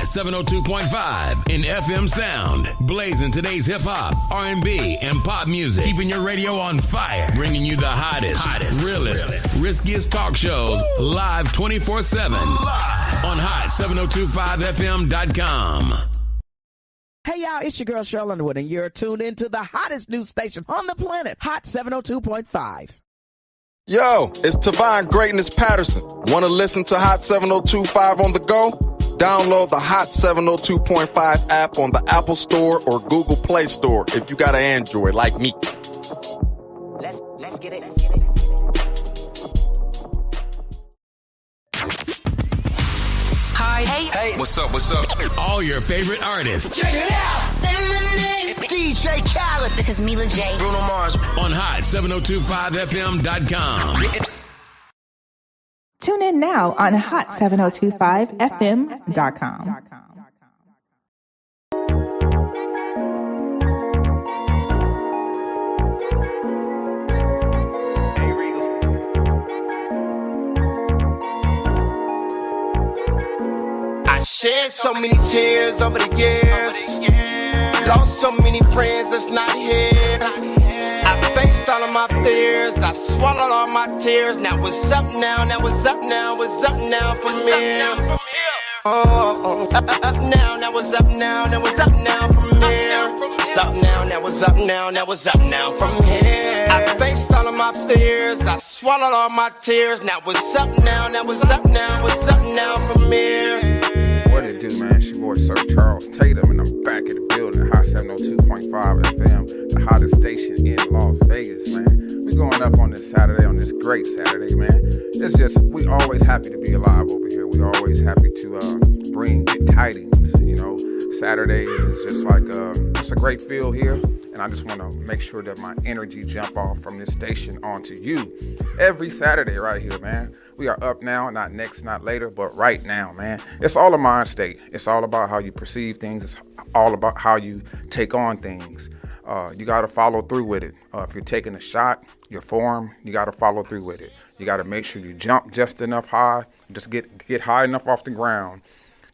Hot 702.5 in FM sound. Blazing today's hip-hop, R&B, and pop music. Keeping your radio on fire. Bringing you the hottest, realest, riskiest talk shows live 24/7 on hot7025fm.com. Hey y'all, it's your girl Cheryl Underwood, and you're tuned into the hottest news station on the planet, Hot 702.5. Yo, it's Tavon Greatness Patterson. Want to listen to Hot 702.5 on the go? Download the Hot 702.5 app on the Apple Store or Google Play Store if you got an Android like me. Let's get it. Hi. Hey. What's up? All your favorite artists. Check it out. Say my name. DJ Khaled. This is Mila J. Bruno Mars. On hot7025fm.com. Tune in now on hot7025fm.com. Shed so many tears over the years. Lost so many friends that's not here. I faced all of my fears. I swallowed all my tears. Now what's up now? What's up now from here? Oh, up now. Now what's up now? What's up now from here? What's up now? What's up now from here? I faced all of my fears. I swallowed all my tears. Now what's up now? What's up now from here? What it do, man? It's your boy Sir Charles Tatum, and I'm back in the building, Hot 702.5 FM, the hottest station in Las Vegas, man. We're going up on this Saturday, on this great Saturday, man. It's just, we always happy to be alive over here. We always happy to bring good tidings, you know. Saturdays is just like, it's a great feel here, and I just want to make sure that my energy jump off from this station onto you every Saturday right here, man. We are up now, not next, not later, but right now, man. It's all a mind state. It's all about how you perceive things. It's all about how you take on things. You got to follow through with it. If you're taking a shot, your form, you got to follow through with it. You got to make sure you jump just enough high, just get high enough off the ground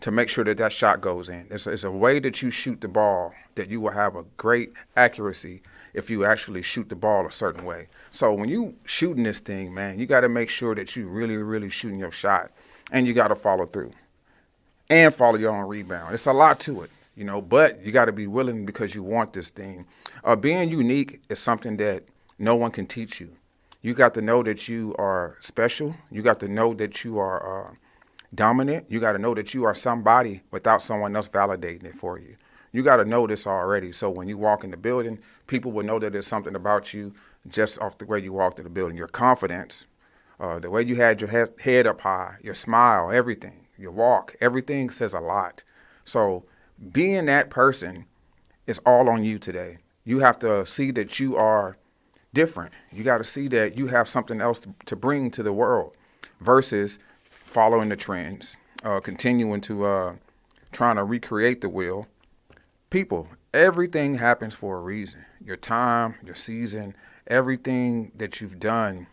to make sure that shot goes in. It's a way that you shoot the ball that you will have a great accuracy if you actually shoot the ball a certain way. So when you shooting this thing, man, you got to make sure that you really, really shooting your shot, and you got to follow through and follow your own rebound. It's a lot to it, you know, but you got to be willing because you want this thing. Being unique is something that no one can teach you. You got to know that you are special. You got to know that you are dominant. You got to know that you are somebody without someone else validating it for you. You got to know this already. So when you walk in the building, people will know that there's something about you just off the way you walked in the building. Your confidence, the way you had your head up high, your smile, everything, your walk, everything says a lot. So being that person is all on you today. You have to see that you are different. You got to see that you have something else to bring to the world versus following the trends, continuing to trying to recreate the wheel. People, everything happens for a reason. Your time, your season, everything that you've done,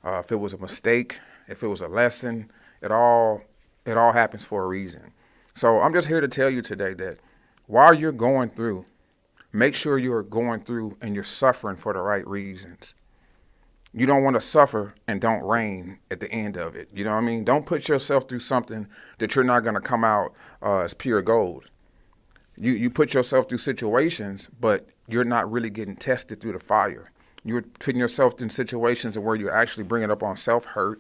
if it was a mistake, if it was a lesson, it all happens for a reason. So I'm just here to tell you today that while you're going through, make sure you're going through and you're suffering for the right reasons. You don't want to suffer and don't reign at the end of it. You know what I mean? Don't put yourself through something that you're not going to come out as pure gold. You put yourself through situations, but you're not really getting tested through the fire. You're putting yourself in situations where you're actually bringing up on self-hurt,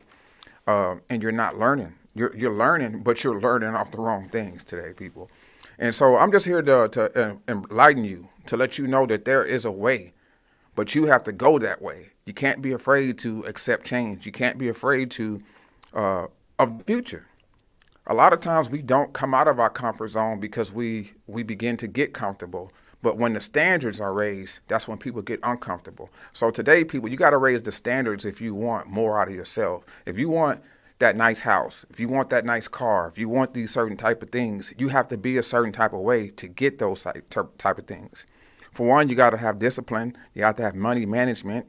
and you're not learning. You're learning, but you're learning off the wrong things today, people. And so I'm just here to enlighten you, to let you know that there is a way, but you have to go that way. You can't be afraid to accept change. You can't be afraid of the future. A lot of times we don't come out of our comfort zone because we begin to get comfortable. But when the standards are raised, that's when people get uncomfortable. So today, people, you got to raise the standards if you want more out of yourself. If you want that nice house, if you want that nice car, if you want these certain type of things, you have to be a certain type of way to get those type of things. For one, you got to have discipline. You got to have money management.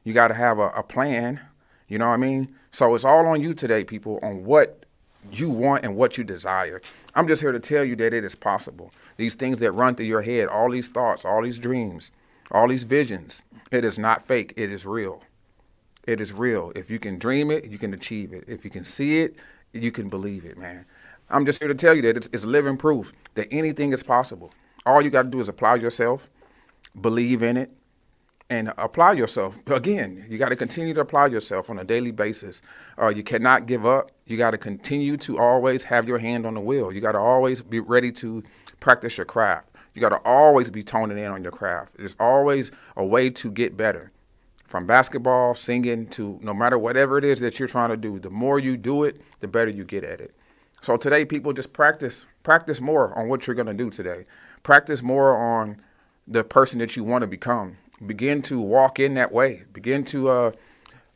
You got to have a plan. You know what I mean? So it's all on you today, people, on what you want and what you desire. I'm just here to tell you that it is possible. These things that run through your head, all these thoughts, all these dreams, all these visions, it is not fake. It is real. It is real. If you can dream it, you can achieve it. If you can see it, you can believe it, man. I'm just here to tell you that it's living proof that anything is possible. All you got to do is apply yourself, believe in it, and apply yourself. Again, you got to continue to apply yourself on a daily basis. You cannot give up. You got to continue to always have your hand on the wheel. You got to always be ready to practice your craft. You got to always be toning in on your craft. There's always a way to get better. From basketball, singing, to no matter whatever it is that you're trying to do, the more you do it, the better you get at it. So today, people, just practice more on what you're going to do today. Practice more on the person that you want to become. Begin to walk in that way. Begin to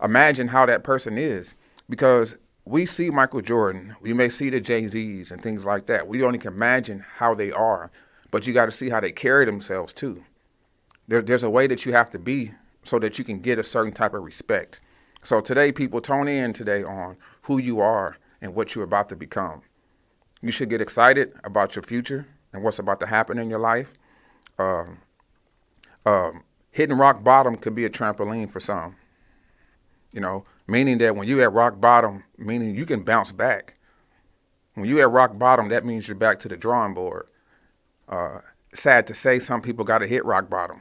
imagine how that person is. Because we see Michael Jordan, we may see the Jay-Z's and things like that. We only can imagine how they are, but you got to see how they carry themselves too. There's a way that you have to be so that you can get a certain type of respect. So today, people, tune in today on who you are and what you're about to become. You should get excited about your future and what's about to happen in your life. Hitting rock bottom could be a trampoline for some, meaning that when you're at rock bottom, meaning you can bounce back. When you're at rock bottom, that means you're back to the drawing board. Sad to say, some people got to hit rock bottom.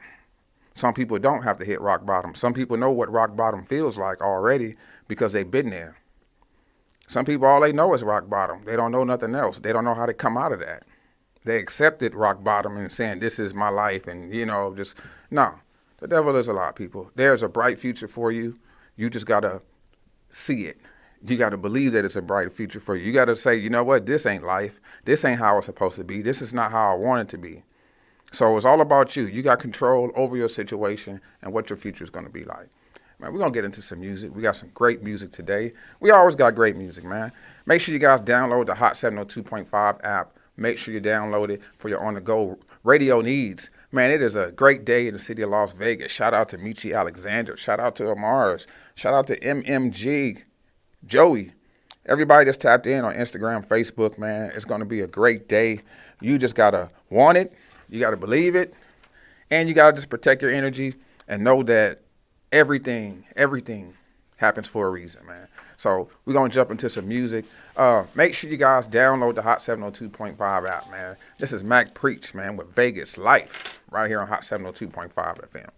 Some people don't have to hit rock bottom. Some people know what rock bottom feels like already because they've been there. Some people, all they know is rock bottom. They don't know nothing else. They don't know how to come out of that. They accepted rock bottom and saying, this is my life. And, no. The devil is a lie, people. There's a bright future for you. You just got to see it. You got to believe that it's a bright future for you. You got to say, you know what? This ain't life. This ain't how it's supposed to be. This is not how I want it to be. So it's all about you. You got control over your situation and what your future is going to be like. Man, we're going to get into some music. We got some great music today. We always got great music, man. Make sure you guys download the Hot 702.5 app. Make sure you download it for your on-the-go radio needs. Man, it is a great day in the city of Las Vegas. Shout out to Michi Alexander. Shout out to Amars. Shout out to MMG, Joey. Everybody that's tapped in on Instagram, Facebook, man, it's going to be a great day. You just got to want it. You got to believe it. And you got to just protect your energy and know that everything happens for a reason, man. So we're going to jump into some music. Make sure you guys download the Hot 702.5 app, man. This is Mac Preach, man, with Vegas Life right here on Hot 702.5 FM.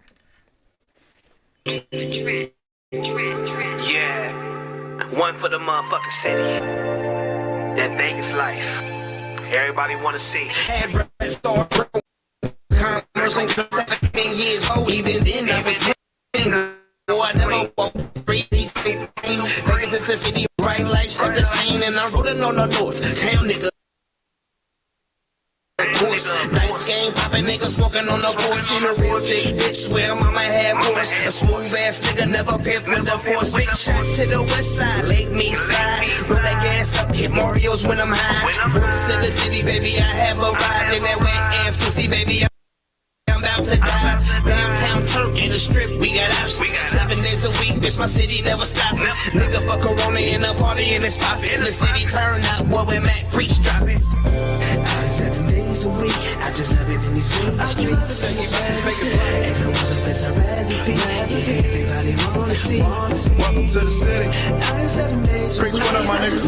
Yeah, one for the motherfucking city. That Vegas Life. Everybody want to see. Commerce and 17 years old, even then I was king. Boy, I never walked free. Vegas is a city, bright lights, shut the scene, and I'm rolling on the north. Town nigga. Nice game, poppin' nigga smoking on the course. Seen a real big bitch, swear mama had force. A smooth ass nigga never pimped with the force. Big shot to the west side, Lake Me slide. Roll that gas up, hit Mario's when I'm high. Voice of the city, baby, I have a ride in that wet ass pussy, baby. I'm about to die. Downtown Turk in the strip, we got options. 7 days a week, bitch, my city never stopping. Nigga fuck Corona in a party and it's poppin'. The city turn up, boy, when Mac Preach dropping. 7 days a week, I just love it in these Vegas streets. Ain't no other place I'd rather be. Yeah, everybody wanna see. Welcome to the city. 7 days a week, Preach, what up, my niggas?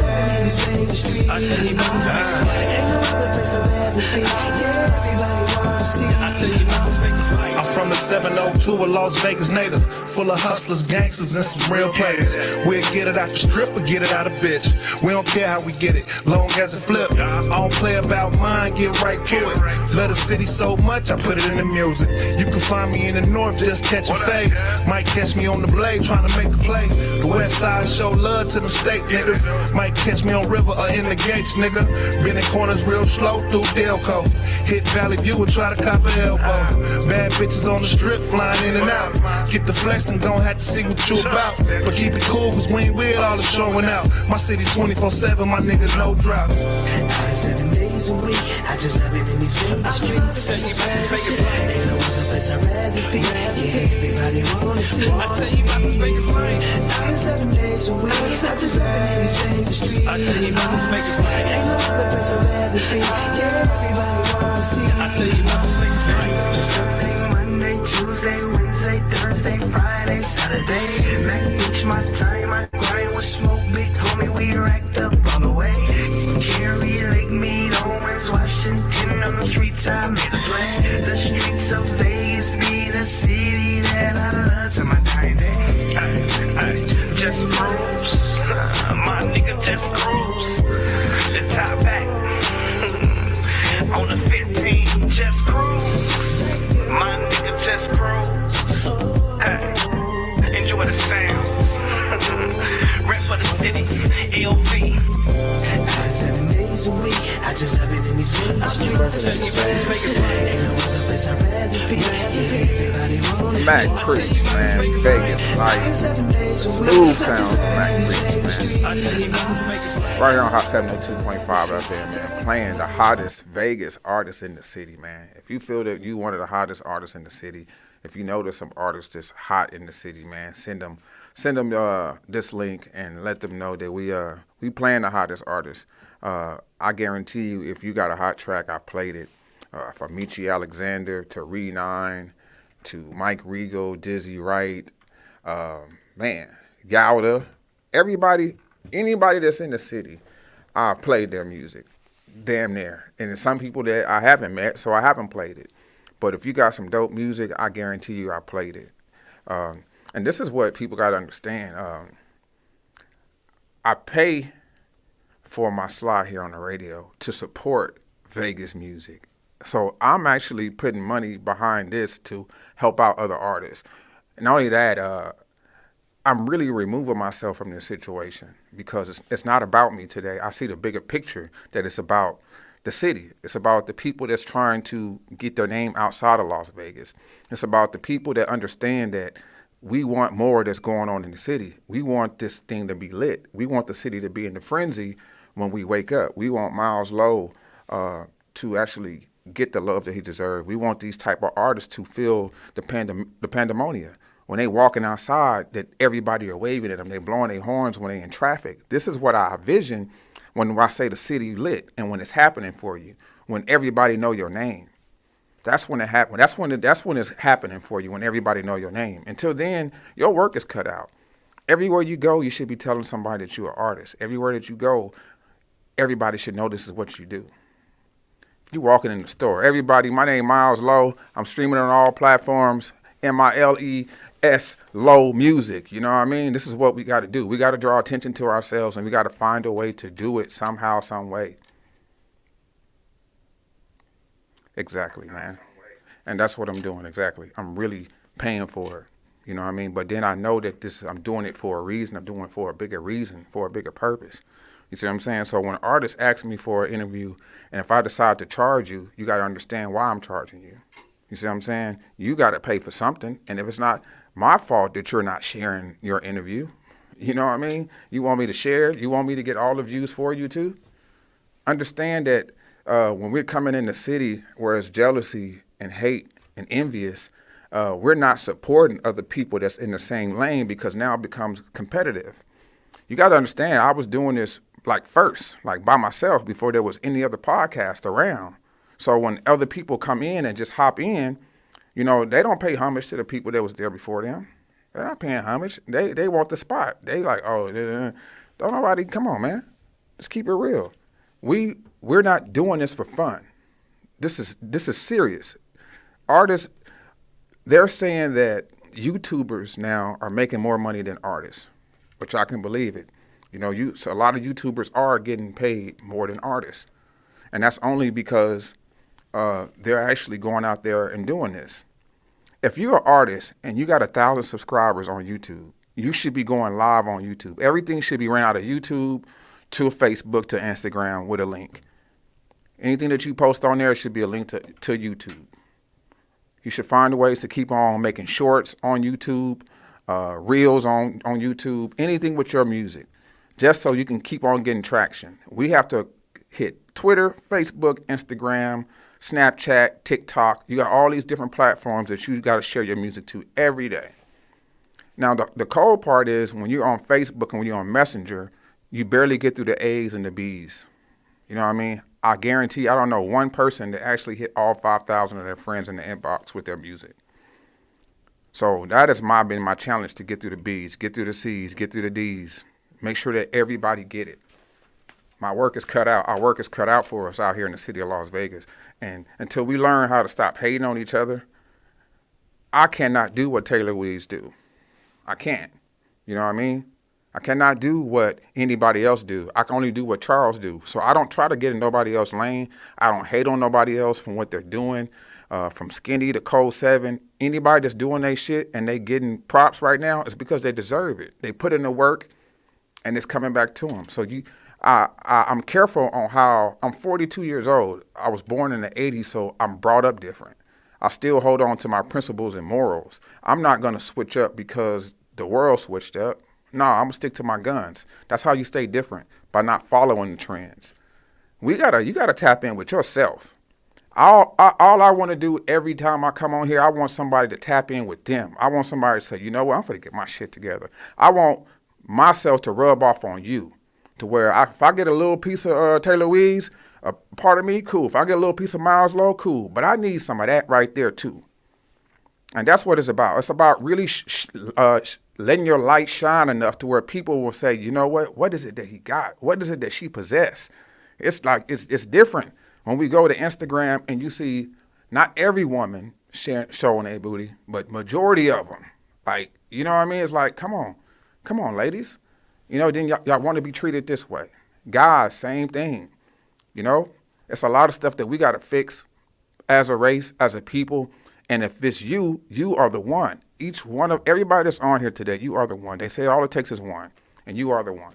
I tell you about time. Ain't no other place I'd rather be. Yeah, everybody wanna see. I tell you about Vegas Life. I'm from the 702, a Las Vegas native, full of hustlers, gangsters, and some real players. We'll get it out the strip or get it out of bitch. We don't care how we get it, long as it flip. I don't play about mine, get right to it. Love the city so much, I put it in the music. You can find me in the north, just catching fades. Might catch me on the blade, trying to make a play. The west side show love to them state niggas. Might catch me on river or in the gates, nigga. Been in corners real slow through Delco. Hit Valley View and try to cop an elbow. Bad bitches on the strip flying in and out. Get the flex and gon' have to see what you about. But keep it cool, cause we ain't with all the showing out. My city 24/7, my niggas no drop. 7 days days a week. I just love it in these Vegas streets. Ain't no other place I'd rather be. Yeah, everybody wanna see. I tell you about this Vegas life. I 7 days a week. I just love it in these Vegas streets. I tell you about this Vegas life. Ain't no other place I'd rather be. Yeah, everybody wanna see. I tell you about this Vegas life. Monday, Tuesday, Wednesday, Thursday, Friday, Saturday. Mac Beach, my time, I grind with smoke, big homie, we racked up all the way. Cary, Lake Mead, Owens, Washington, on the streets I made a play. The streets of Vegas be the city that I love to my dying day. I just cruise, my nigga just cruise. The top back, on the 15, just cruise. My nigga just cruise. Hey, enjoy the sound. Rap for the city, LV. 7 days a week, I just love it in these Vegas streets. Ain't no other place I'd rather be. Yeah, everybody wanna Mac Preach, man. Vegas life. Smooth sounds of Mac Preach, man. Right here on Hot 702.5 FM, man. Playing the hottest Vegas artists in the city, man. If you feel that you one of the hottest artists in the city, if you know there's some artists that's hot in the city, man, send them this link and let them know that we playing the hottest artists. I guarantee you, if you got a hot track, I played it. From Michi Alexander to Re9 to Mike Regal, Dizzy Wright, man, Gouda, everybody, anybody that's in the city, I played their music, damn near. And there's some people that I haven't met, so I haven't played it. But if you got some dope music, I guarantee you I played it. And this is what people got to understand. I pay for my slot here on the radio to support Vegas music. So I'm actually putting money behind this to help out other artists. And not only that, I'm really removing myself from this situation because it's not about me today. I see the bigger picture that it's about the city. It's about the people that's trying to get their name outside of Las Vegas. It's about the people that understand that we want more that's going on in the city. We want this thing to be lit. We want the city to be in the frenzy when we wake up. We want Miles Lowe to actually get the love that he deserves. We want these type of artists to feel the pandemonia. When they walking outside, that everybody are waving at them. They blowing their horns when they in traffic. This is what I envision when I say the city lit and when it's happening for you, when everybody know your name. That's when it happens. That's when it's happening for you, when everybody know your name. Until then, your work is cut out. Everywhere you go, you should be telling somebody that you're an artist. Everywhere that you go, everybody should know this is what you do. If you're walking in the store, everybody, my name Miles Lowe. I'm streaming on all platforms, MILES Low Music. You know what I mean? This is what we got to do. We got to draw attention to ourselves, and we got to find a way to do it somehow, some way. Exactly, man. And that's what I'm doing, exactly. I'm really paying for it, you know what I mean? But then I know that I'm doing it for a reason. I'm doing it for a bigger reason, for a bigger purpose. You see what I'm saying? So when artists ask me for an interview, and if I decide to charge you, you got to understand why I'm charging you. You see what I'm saying? You got to pay for something. And if it's not my fault that you're not sharing your interview, you know what I mean? You want me to share it? You want me to get all the views for you too? Understand that when we're coming in the city where it's jealousy and hate and envious, we're not supporting other people that's in the same lane because now it becomes competitive. You got to understand, I was doing this first, by myself before there was any other podcast around. So when other people come in and just hop in, you know, they don't pay homage to the people that was there before them. They're not paying homage. They want the spot. They like, oh, don't nobody, come on, man. Let's keep it real. We're not doing this for fun. This is serious. Artists, they're saying that YouTubers now are making more money than artists, which I can believe it. You know, so a lot of YouTubers are getting paid more than artists. And that's only because they're actually going out there and doing this. If you're an artist and you got 1,000 subscribers on YouTube, you should be going live on YouTube. Everything should be ran out of YouTube to Facebook to Instagram with a link. Anything that you post on there should be a link to YouTube. You should find ways to keep on making shorts on YouTube, reels on YouTube, anything with your music, just so you can keep on getting traction. We have to hit Twitter, Facebook, Instagram, Snapchat, TikTok. You got all these different platforms that you got to share your music to every day. Now, the cold part is when you're on Facebook and when you're on Messenger, you barely get through the A's and the B's. You know what I mean? I guarantee I don't know one person that actually hit all 5,000 of their friends in the inbox with their music. So that has been my challenge, to get through the B's, get through the C's, get through the D's, make sure that everybody get it. My work is cut out. Our work is cut out for us out here in the city of Las Vegas. And until we learn how to stop hating on each other, I cannot do what Taylor Weeds do. I can't. You know what I mean? I cannot do what anybody else do. I can only do what Charles do. So I don't try to get in nobody else's lane. I don't hate on nobody else from what they're doing, from Skinny to Code 7. Anybody that's doing their shit and they getting props right now, it's because they deserve it. They put in the work and it's coming back to them. So I'm careful on how, I'm 42 years old. I was born in the 80s, so I'm brought up different. I still hold on to my principles and morals. I'm not going to switch up because the world switched up. No, I'm gonna stick to my guns. That's how you stay different, by not following the trends. You gotta tap in with yourself. All I want to do every time I come on here, I want somebody to tap in with them. I want somebody to say, you know what, I'm gonna get my shit together. I want myself to rub off on you, to where if I get a little piece of Taylor Weeds, a part of me, cool. If I get a little piece of Miles Low, cool. But I need some of that right there too. And that's what it's about. It's about really letting your light shine enough to where people will say, you know what is it that he got? What is it that she possessed? It's like, it's different when we go to Instagram and you see not every woman showing their booty, but majority of them. Like, you know what I mean? It's like, come on, ladies. You know, then y'all want to be treated this way. Guys, same thing. You know, it's a lot of stuff that we got to fix as a race, as a people. And if it's you are the one. Each one of everybody that's on here today, you are the one. They say all it takes is one, and you are the one.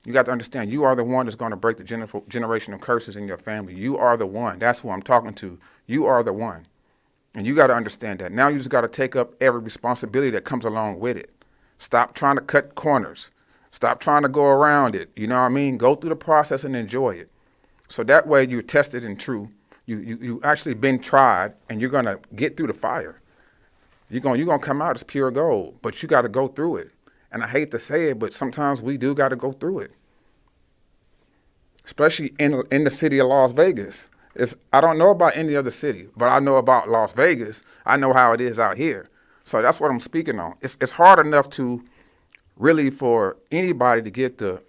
You got to understand, you are the one that's going to break the generational curses in your family. You are the one. That's who I'm talking to. You are the one. And you got to understand that. Now you just got to take up every responsibility that comes along with it. Stop trying to cut corners. Stop trying to go around it. You know what I mean? Go through the process and enjoy it. So that way you're tested and true. You actually been tried, and you're going to get through the fire. You're gonna come out as pure gold, but you got to go through it. And I hate to say it, but sometimes we do got to go through it. Especially in the city of Las Vegas. I don't know about any other city, but I know about Las Vegas. I know how it is out here. So that's what I'm speaking on. It's hard enough to really for anybody to get the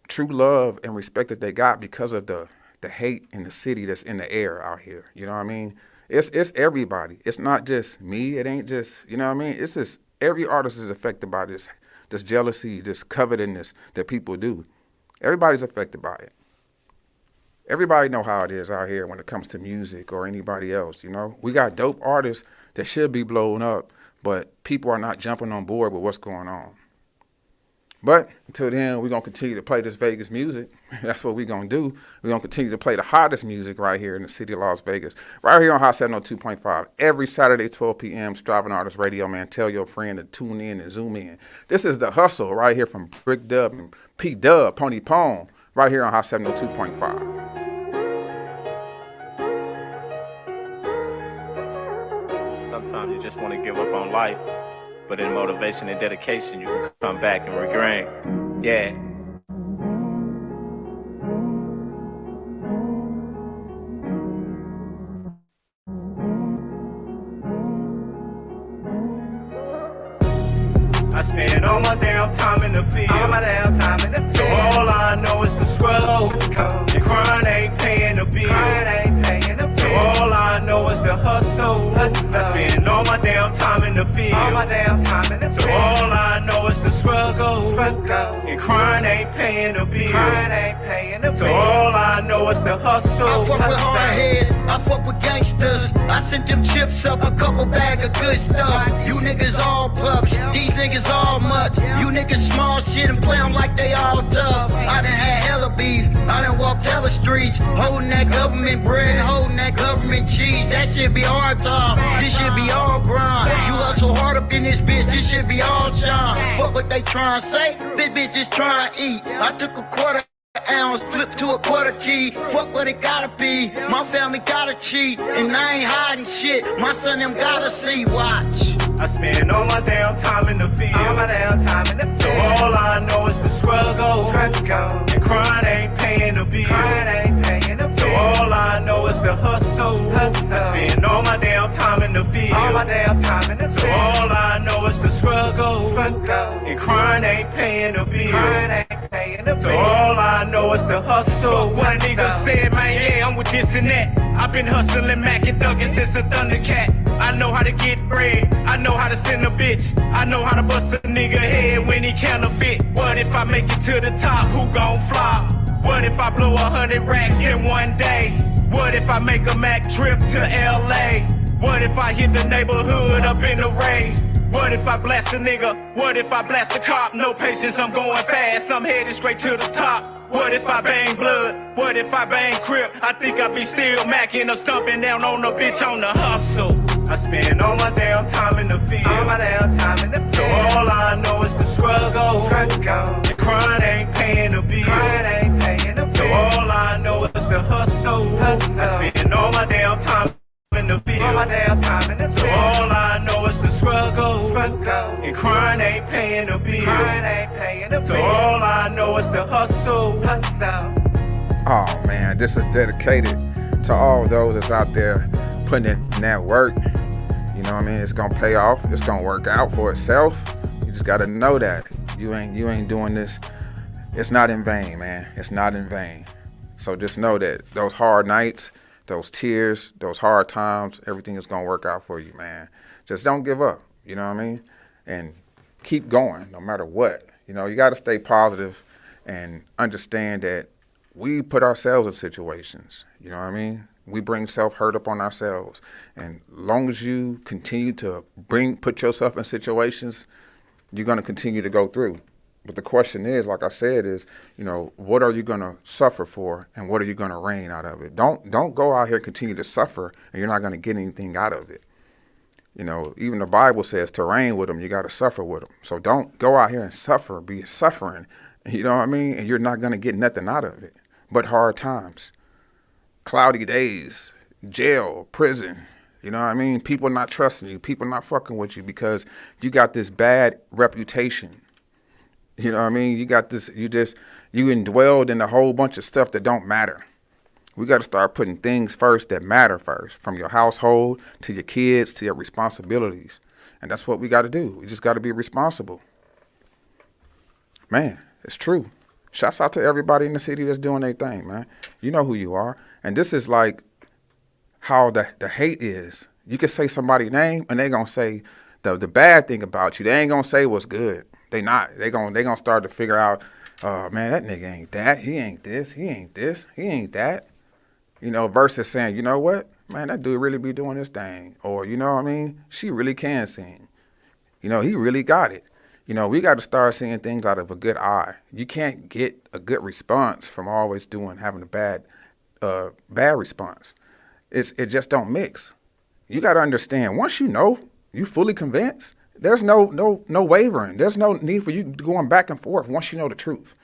true love and respect that they got because of the hate in the city that's in the air out here. You know what I mean? It's everybody. It's not just me. It ain't just, you know what I mean? It's just every artist is affected by this jealousy, this covetousness that people do. Everybody's affected by it. Everybody know how it is out here when it comes to music or anybody else, you know? We got dope artists that should be blown up, but people are not jumping on board with what's going on. But until then, we're going to continue to play this Vegas music. That's what we're going to do. We're going to continue to play the hottest music right here in the city of Las Vegas. Right here on Hot 702.5. Every Saturday, 12 p.m., Striving Artist Radio, man. Tell your friend to tune in and zoom in. This is The Hustle right here from Brick Dub and P Dub, Pony Pone, right here on Hot 702.5. Sometimes you just want to give up on life. But in motivation and dedication, you can come back and regain. Yeah. I spend all my damn time in the field. So all I know is the struggle. The grind ain't paying the bill. So all I know is the hustle. I spend all my damn time in the field. So all I know is the struggle. And crying ain't paying the bill. So all I know is the hustle. I fuck with hard heads, I fuck with gangsters. I sent them chips up, a couple bag of good stuff. You niggas all pups, these niggas all mutts. You niggas small shit and play them like they all tough. I done had hella beef, I done walked hella streets, holding that government bread and holding that government cheese. That shit be hard time, this shit be all grind. You hustle hard up in this bitch, this shit be all shine. Fuck what they tryna say, this bitch is trying to eat. I took a quarter ounce, flip to a quarter key. Fuck what it gotta be. My family gotta cheat, and I ain't hiding shit. My son them gotta see. Watch. I spend all my damn time in the field. So all I know is the struggle. And crying ain't paying the bill. So all I know is the hustle. I spend all my damn time in the field. So all I know is the struggle. And crying ain't paying the bill. So all I know is the hustle. What a nigga said, man, yeah, I'm with this and that. I've been hustling, macking, thugging since a Thundercat. I know how to get bread. I know how to send a bitch. I know how to bust a nigga head when he counterfeit. What if I make it to the top? Who gon' flop? What if I blow 100 racks in one day? What if I make a Mac trip to LA? What if I hit the neighborhood up in the race? What if I blast a nigga? What if I blast a cop? No patience, I'm going fast. I'm headed straight to the top. What if I bang blood? What if I bang crip? I think I'd be still macking or stumping down on a bitch on the hustle. I spend all my damn time in the field. So all I know is the struggle. And crying ain't paying the bill. So all I know is the hustle. I spend all my damn time in the field. So all I know is the struggle. And crying ain't paying the bill. So all I know is the hustle. Oh man, this is dedicated to all those that's out there putting in that work. You know what I mean? It's gonna pay off. It's gonna work out for itself. You just gotta know that you ain't doing this. It's not in vain, man. It's not in vain. So just know that those hard nights, those tears, those hard times, everything is gonna work out for you, man. Just don't give up. You know what I mean? And keep going, no matter what. You know, you gotta stay positive and understand that we put ourselves in situations. You know what I mean? We bring self-hurt up on ourselves. And long as you continue to put yourself in situations, you're going to continue to go through. But the question is, like I said, is, you know, what are you going to suffer for and what are you going to reign out of it? Don't go out here and continue to suffer and you're not going to get anything out of it. You know, even the Bible says to reign with them, you got to suffer with them. So don't go out here and suffer, be suffering, you know what I mean? And you're not going to get nothing out of it but hard times. Cloudy days, jail, prison, you know what I mean? People not trusting you, people not fucking with you because you got this bad reputation. You know what I mean? You got this, you indwelled in a whole bunch of stuff that don't matter. We got to start putting things first that matter first, from your household to your kids to your responsibilities. And that's what we got to do. We just got to be responsible. Man, it's true. Shouts out to everybody in the city that's doing their thing, man. You know who you are. And this is like how the hate is. You can say somebody's name and they going to say the bad thing about you. They ain't going to say what's good. They not. They gonna start to figure out, man, that nigga ain't that. He ain't this. He ain't this. He ain't that. You know, versus saying, you know what? Man, that dude really be doing this thing. Or, you know what I mean? She really can sing. You know, he really got it. You know, we got to start seeing things out of a good eye. You can't get a good response from always having a bad response. It just don't mix. You got to understand, once you know, you fully convinced, there's no wavering. There's no need for you going back and forth once you know the truth.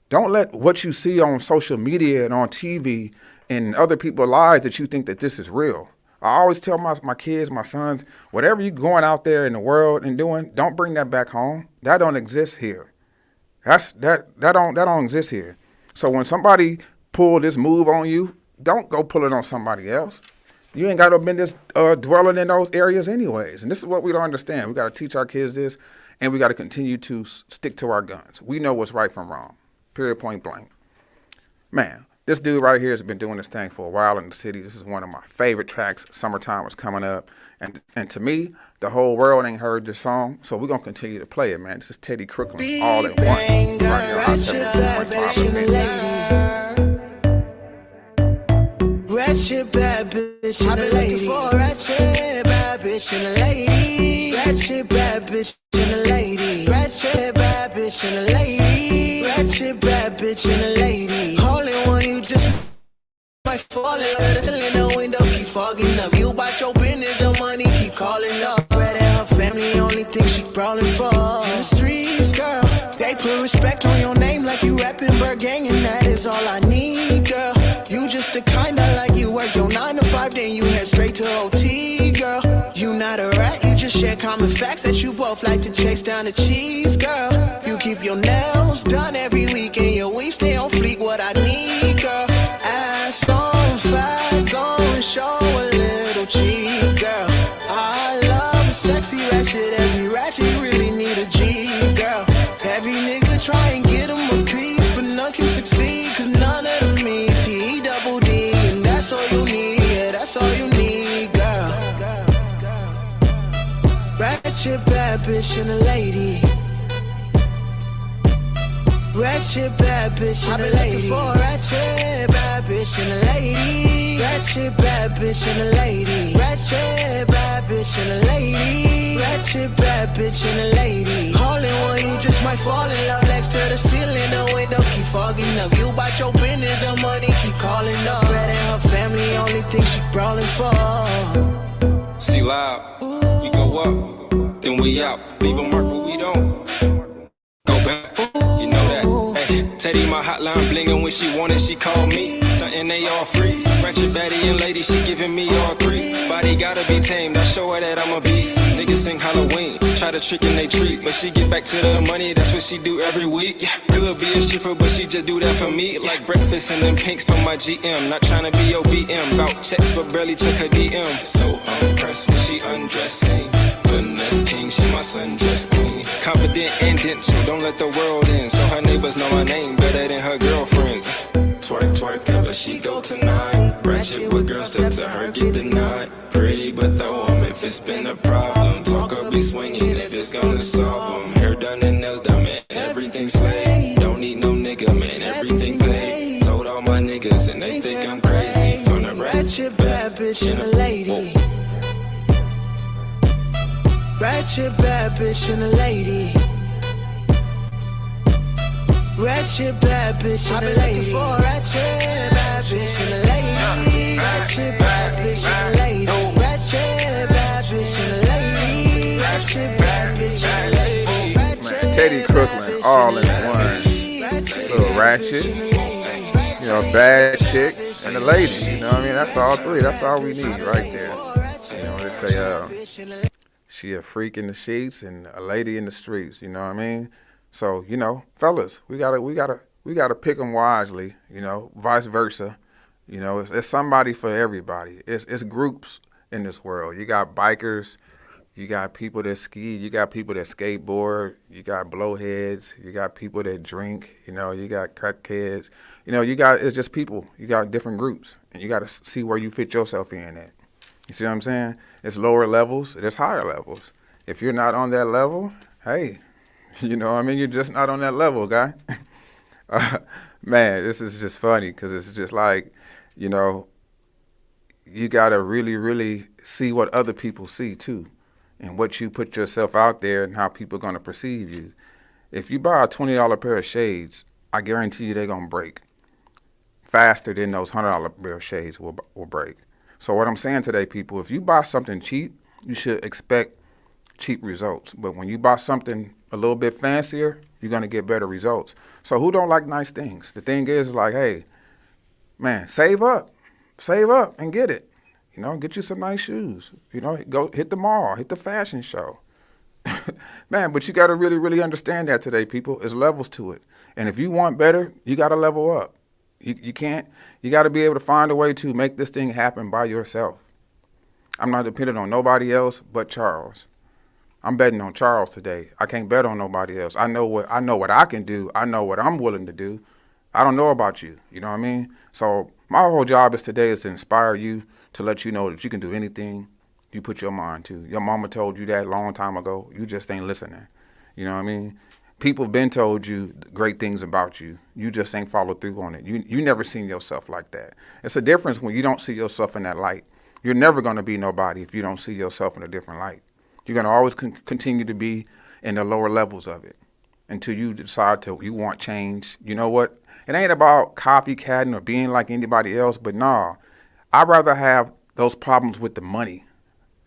Don't let what you see on social media and on TV and other people's lives that you think that this is real. I always tell my kids, my sons, whatever you're going out there in the world and doing, don't bring that back home. That don't exist here. That don't exist here. So when somebody pull this move on you, don't go pull it on somebody else. You ain't got to been this dwelling in those areas anyways. And this is what we don't understand. We got to teach our kids this, and we got to continue to stick to our guns. We know what's right from wrong. Period, point blank. Man. This dude right here has been doing this thing for a while in the city. This is one of my favorite tracks. Summertime was coming up. And to me, the whole world ain't heard this song, so we're going to continue to play it, man. This is Teddy Crooklyn, All at Once. Right here on 72.5. Ratchet bad bitch and a lady. Ratchet bad bitch and a lady. Ratchet bad bitch and a lady. Ratchet bad bitch and a lady. Ratchet bad bitch and a lady. Holy one, you just might fall in love. Till the windows keep fogging up. You bought your business, the money keep calling up. Red and her family, only thing she brawling for. In the streets, girl, they put respect on your name like you rapping Burger gang and that is all I need, girl. You just the kind I like, you work your 9 to 5, then you head straight to OT, girl. You not a rat, you just share common facts that you both like to chase down the cheese, girl. You keep your nails done every week and your weave stay on fleek, what I need, girl. Ass on fat, gon' show a little cheek, girl. I love a sexy ratchet, every ratchet really need a G, girl. Every nigga try and get him a piece, but none can succeed, cause none of them mean T-double-D, and that's all you need, yeah, that's all you need, girl. Ratchet bad bitch and a lady. Ratchet bad bitch and a lady. For a ratchet bad bitch and a lady. Ratchet bad bitch and a lady. Ratchet bad bitch and a lady. Ratchet bad bitch and a lady. All in one, you just might fall in love. Next to the ceiling, the windows keep fogging up. You bought your business, the money keep calling up. Red and her family, only thing she brawling for. See loud, we go up, then we out. Leave a mark, but we don't go back. You know that. Hey, Teddy, my hotline blingin' when she want it, she call me. Stuntin', they all free. Ratchet baddie and lady, she giving me all 3. Body gotta be tamed, I show her that I'm a beast. Niggas think Halloween, try to trick and they treat. But she get back to the money, that's what she do every week. Yeah, could be a stripper, but she just do that for me. Like breakfast and them pinks from my GM. Not tryna be your BM, bout checks but barely check her DM. So impressed when she undressing. Goodness king, she my sundress queen. Confident and dense, so don't let the world in. So her neighbors know my name better than her girlfriends. Twerk, twerk, ever she go tonight. Ratchet with girls step to her, get denied. Pretty but throw 'em if it's been a problem. Talk or be swinging if it's gonna solve 'em. Hair done and nails done, man, everything slayed. Don't need no nigga, man, everything paid. Told all my niggas and they think I'm crazy. From the ratchet bad bitch and a lady. Ratchet bad bitch and a lady. Ratchet bad bitch and a lady. For a ratchet bad bitch and a lady. Ratchet bad bitch and a lady. Ratchet bad bitch and a lady. Ratchet bad bitch and a lady. Man, Teddy Crooklyn, all in one. Little ratchet, you know, bad chick and a lady. You know what I mean? That's all 3. That's all we need right there. You know, they say, she a freak in the sheets and a lady in the streets. You know what I mean? So, you know, fellas, we gotta pick them wisely. You know, vice versa. You know, it's somebody for everybody. It's groups in this world. You got bikers, you got people that ski, you got people that skateboard, you got blowheads, you got people that drink. You know, you got crackheads. You know, it's just people. You got different groups, and you got to see where you fit yourself in at. You see what I'm saying? It's lower levels, there's higher levels. If you're not on that level, hey. You know what I mean? You're just not on that level, guy. Man, this is just funny because it's just like, you know, you got to really, really see what other people see, too, and what you put yourself out there and how people are going to perceive you. If you buy a $20 pair of shades, I guarantee you they're going to break faster than those $100 pair of shades will break. So what I'm saying today, people, if you buy something cheap, you should expect cheap results. But when you buy something a little bit fancier, you're going to get better results. So who don't like nice things? The thing is, like, hey, man, save up and get it. You know, get you some nice shoes. You know, go hit the mall, hit the fashion show. Man, but you got to really, really understand that today, people. There's levels to it. And if you want better, you got to level up. You got to be able to find a way to make this thing happen by yourself. I'm not dependent on nobody else but Charles. I'm betting on Charles today. I can't bet on nobody else. I know what I can do. I know what I'm willing to do. I don't know about you. You know what I mean? So my whole job is to inspire you, to let you know that you can do anything you put your mind to. Your mama told you that a long time ago. You just ain't listening. You know what I mean? People have been told you great things about you. You just ain't followed through on it. You never seen yourself like that. It's a difference when you don't see yourself in that light. You're never going to be nobody if you don't see yourself in a different light. You're going to always continue to be in the lower levels of it until you decide you want change. You know what? It ain't about copycatting or being like anybody else, but nah, I'd rather have those problems with the money.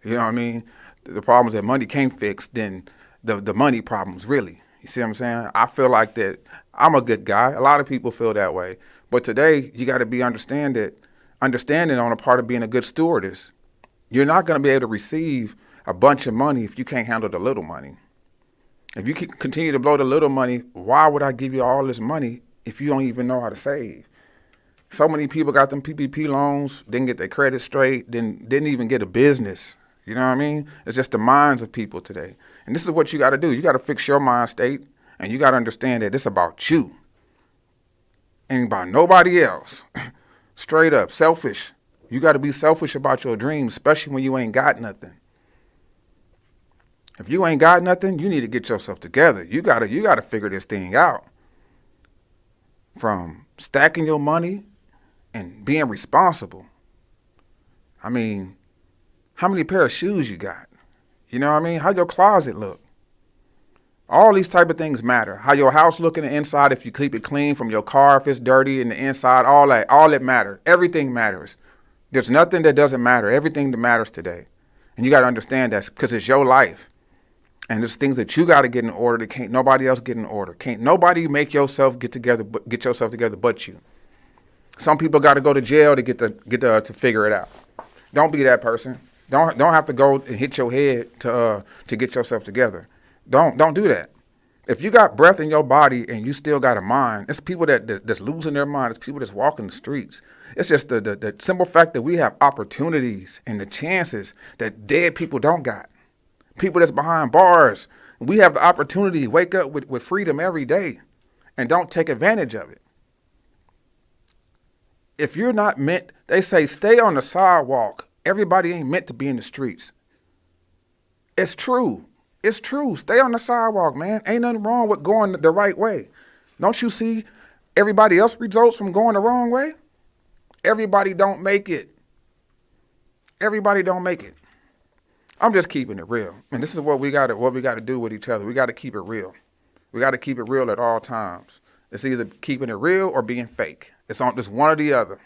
You know what I mean? The problems that money can't fix than the money problems, really. You see what I'm saying? I feel like that I'm a good guy. A lot of people feel that way. But today, you got to be understanding on a part of being a good stewardess. You're not going to be able to receive a bunch of money if you can't handle the little money. If you continue to blow the little money, why would I give you all this money if you don't even know how to save? So many people got them PPP loans, didn't get their credit straight, didn't even get a business. You know what I mean? It's just the minds of people today. And this is what you got to do. You got to fix your mind state, and you got to understand that it's about you. Ain't about nobody else. Straight up, selfish. You got to be selfish about your dreams, especially when you ain't got nothing. If you ain't got nothing, you need to get yourself together. You gotta figure this thing out. From stacking your money and being responsible. I mean, how many pair of shoes you got? You know what I mean? How your closet look? All these type of things matter. How your house look in the inside, if you keep it clean, from your car, if it's dirty in the inside, all that matters. Everything matters. There's nothing that doesn't matter. Everything that matters today. And you got to understand that because it's your life. And there's things that you got to get in order that can't nobody else get in order. Can't nobody make yourself get yourself together but you. Some people got to go to jail to get to figure it out. Don't be that person. Don't have to go and hit your head to get yourself together. Don't do that. If you got breath in your body and you still got a mind, it's people that's losing their mind. It's people that's walking the streets. It's just the simple fact that we have opportunities and the chances that dead people don't got. People that's behind bars, we have the opportunity to wake up with freedom every day and don't take advantage of it. If you're not meant, they say stay on the sidewalk. Everybody ain't meant to be in the streets. It's true. It's true. Stay on the sidewalk, man. Ain't nothing wrong with going the right way. Don't you see everybody else results from going the wrong way? Everybody don't make it. Everybody don't make it. I'm just keeping it real. And this is what we got to do with each other. We got to keep it real. We got to keep it real at all times. It's either keeping it real or being fake. It's one or the other.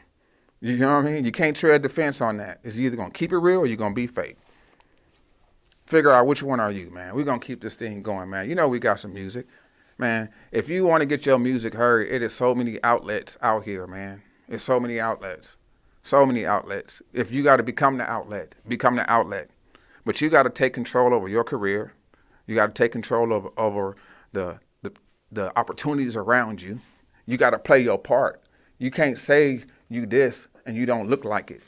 You know what I mean? You can't tread the fence on that. It's either going to keep it real or you're going to be fake. Figure out which one are you, man. We're going to keep this thing going, man. You know we got some music. Man, if you want to get your music heard, it is so many outlets out here, man. It's so many outlets. So many outlets. If you got to become the outlet, become the outlet. But you got to take control over your career. You got to take control over the opportunities around you. You got to play your part. You can't say you this and you don't look like it.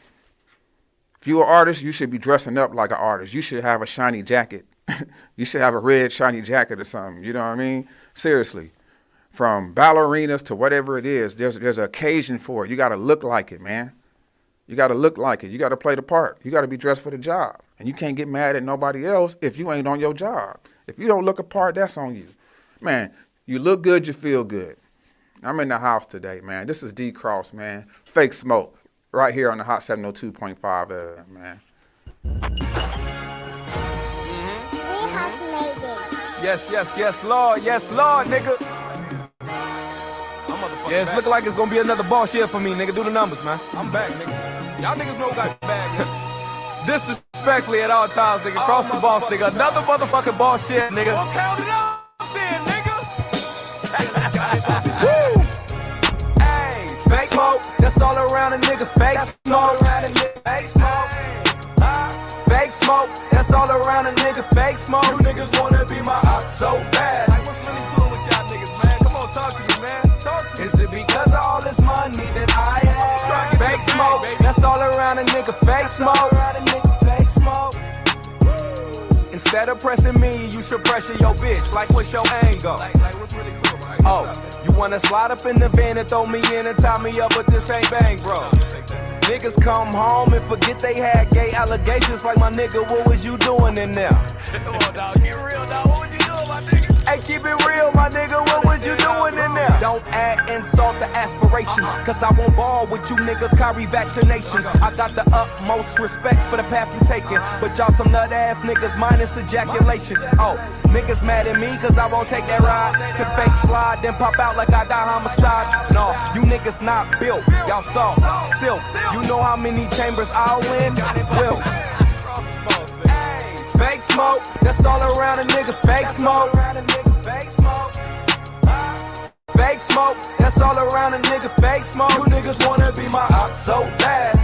If you're an artist, you should be dressing up like an artist. You should have a shiny jacket. You should have a red shiny jacket or something. You know what I mean? Seriously. From ballerinas to whatever it is, there's an occasion for it. You got to look like it, man. You got to look like it. You got to play the part. You got to be dressed for the job. And you can't get mad at nobody else if you ain't on your job. If you don't look a part, that's on you. Man, you look good, you feel good. I'm in the house today, man. This is D Cross, man. Fake Smoke. Right here on the Hot 702.5, man. Yes, Lord, nigga. Yeah, it's looking like it's gonna be another boss year for me, nigga. Do the numbers, man. I'm back, nigga. Y'all niggas know got bag, nigga. Disrespectfully at all times, nigga. Cross the boss, nigga. Another motherfucking boss shit, nigga. Well, count it up then, nigga. Woo! Hey, fake smoke. That's all around a nigga. Fake smoke. Fake smoke. Fake smoke. That's all around a nigga. Fake smoke. You niggas wanna be my op so bad. Like, what's really cool with y'all niggas, man? Come on, talk to me, man. Talk to me. Is it because of all this money that I have? Fake smoke. That's all around a nigga. Fake smoke. Fake smoke. Instead of pressing me, you should pressure your bitch. Like, what's your angle? Like what's really cool, right? Oh, you wanna slide up in the van and throw me in and tie me up, but this ain't bang, bro. Niggas come home and forget they had gay allegations. Like, my nigga, what was you doing in there? Come on, dog, get real, dog. What was you doing, my nigga? Hey, keep it real, my nigga. What was you doing in there? Don't add insult to aspirations, cause I won't ball with you niggas carry vaccinations. I got the utmost respect for the path you taking, but y'all some nut ass niggas minus ejaculation. Oh, niggas mad at me cause I won't take that ride to fake slide, then pop out like I got homicides. No, you niggas not built. Y'all soft, silk. You know how many chambers I'll win? Will. Fake smoke, that's all around a nigga. Fake smoke. fake smoke, that's all around a nigga fake smoke. You niggas wanna be my op so bad.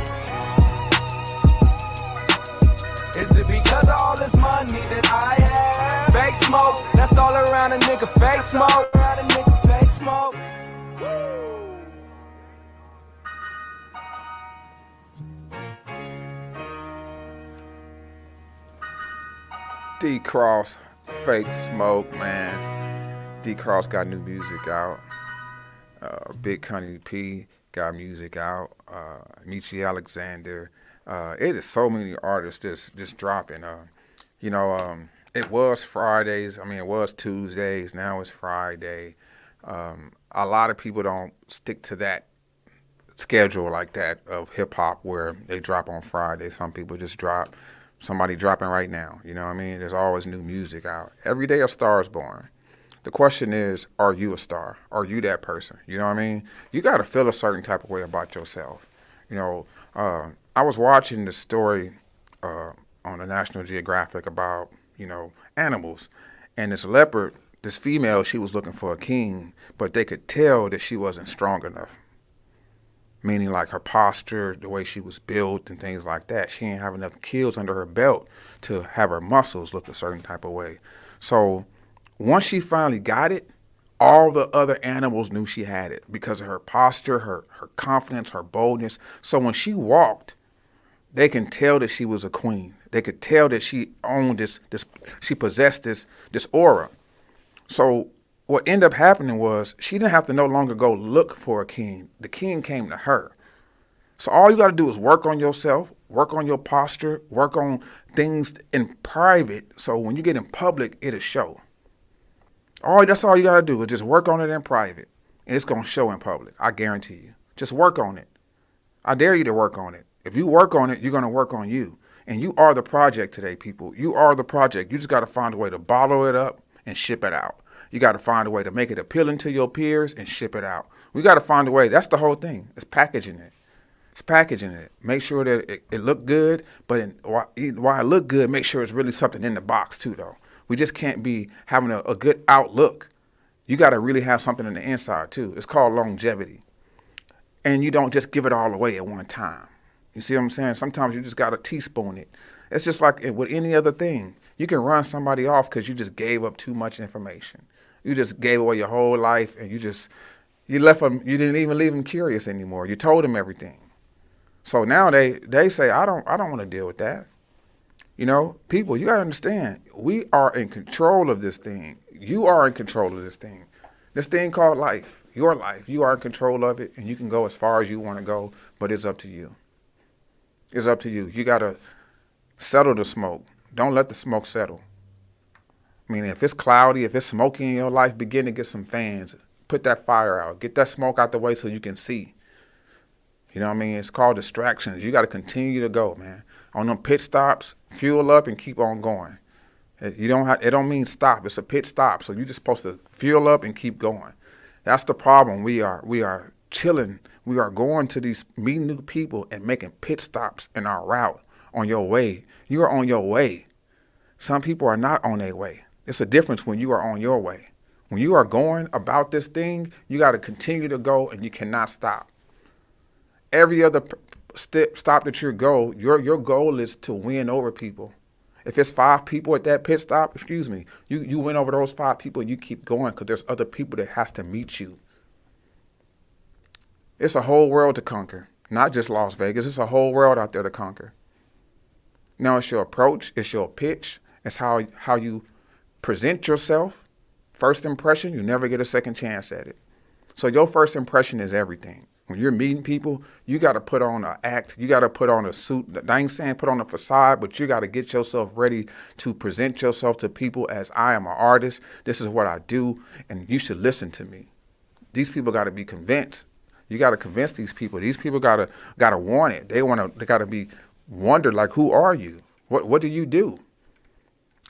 Is it because of all this money that I have? Fake smoke, that's all around a nigga fake smoke. Around a nigga fake smoke. D-Cross, Fake Smoke, man. D-Cross got new music out. Big Connie P got music out. Nietzsche Alexander. It is so many artists just dropping. It was Fridays. It was Tuesdays. Now it's Friday. A lot of people don't stick to that schedule like that of hip-hop where they drop on Friday. Some people just drop. Somebody dropping right now, you know what I mean? There's always new music out. Every day a star is born. The question is, are you a star? Are you that person? You know what I mean? You got to feel a certain type of way about yourself. I was watching the story on the National Geographic about, animals. And this leopard, this female, she was looking for a king, but they could tell that she wasn't strong enough. Meaning like her posture, the way she was built and things like that. She didn't have enough kills under her belt to have her muscles look a certain type of way. So once she finally got it, all the other animals knew she had it because of her posture, her confidence, her boldness. So when she walked, they can tell that she was a queen. They could tell that she owned this she possessed this aura. So what ended up happening was she didn't have to no longer go look for a king. The king came to her. So all you got to do is work on yourself, work on your posture, work on things in private. So when you get in public, it'll show. That's all you got to do is just work on it in private. And it's going to show in public. I guarantee you. Just work on it. I dare you to work on it. If you work on it, you're going to work on you. And you are the project today, people. You are the project. You just got to find a way to bottle it up and ship it out. You got to find a way to make it appealing to your peers and ship it out. We got to find a way. That's the whole thing. It's packaging it. It's packaging it. Make sure that it look good, but while it look good, make sure it's really something in the box too, though. We just can't be having a good outlook. You got to really have something in the inside too. It's called longevity. And you don't just give it all away at one time. You see what I'm saying? Sometimes you just got to teaspoon it. It's just like with any other thing. You can run somebody off because you just gave up too much information. You just gave away your whole life, and you left them. You didn't even leave them curious anymore. You told them everything. So now they say, I don't want to deal with that. People, you gotta understand, we are in control of this thing. You are in control of this thing. This thing called life, your life. You are in control of it, and you can go as far as you want to go, but it's up to you. It's up to you. You gotta settle the smoke. Don't let the smoke settle. If it's cloudy, if it's smoky in your life, begin to get some fans. Put that fire out. Get that smoke out the way so you can see. You know what I mean? It's called distractions. You got to continue to go, man. On them pit stops, fuel up and keep on going. It don't mean stop. It's a pit stop. So you're just supposed to fuel up and keep going. That's the problem. We are chilling. We are going to meeting new people and making pit stops in our route on your way. You are on your way. Some people are not on their way. It's a difference when you are on your way. When you are going about this thing, you got to continue to go and you cannot stop. Every other stop that you go, your goal is to win over people. If it's 5 people at that pit stop, you win over those 5 people and you keep going because there's other people that has to meet you. It's a whole world to conquer, not just Las Vegas. It's a whole world out there to conquer. Now it's your approach, it's your pitch, it's how you present yourself. First impression, you never get a second chance at it. So your first impression is everything. When you're meeting people, you got to put on an act. You got to put on a suit. I ain't saying put on a facade, but you got to get yourself ready to present yourself to people as I am an artist. This is what I do, and you should listen to me. These people got to be convinced. You got to convince these people. These people got to want it. They got to be wondered, like, who are you? What do you do?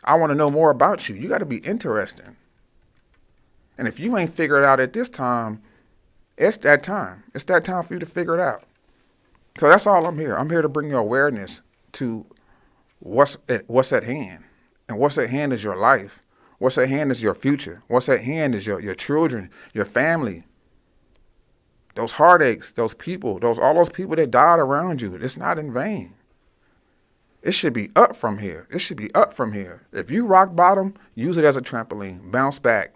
I want to know more about you. You got to be interesting. And if you ain't figured it out at this time, it's that time. It's that time for you to figure it out. So that's all I'm here. I'm here to bring you awareness to what's at hand. And what's at hand is your life. What's at hand is your future. What's at hand is your children, your family, those heartaches, those people, all those people that died around you, it's not in vain. It should be up from here. It should be up from here. If you rock bottom, use it as a trampoline. Bounce back.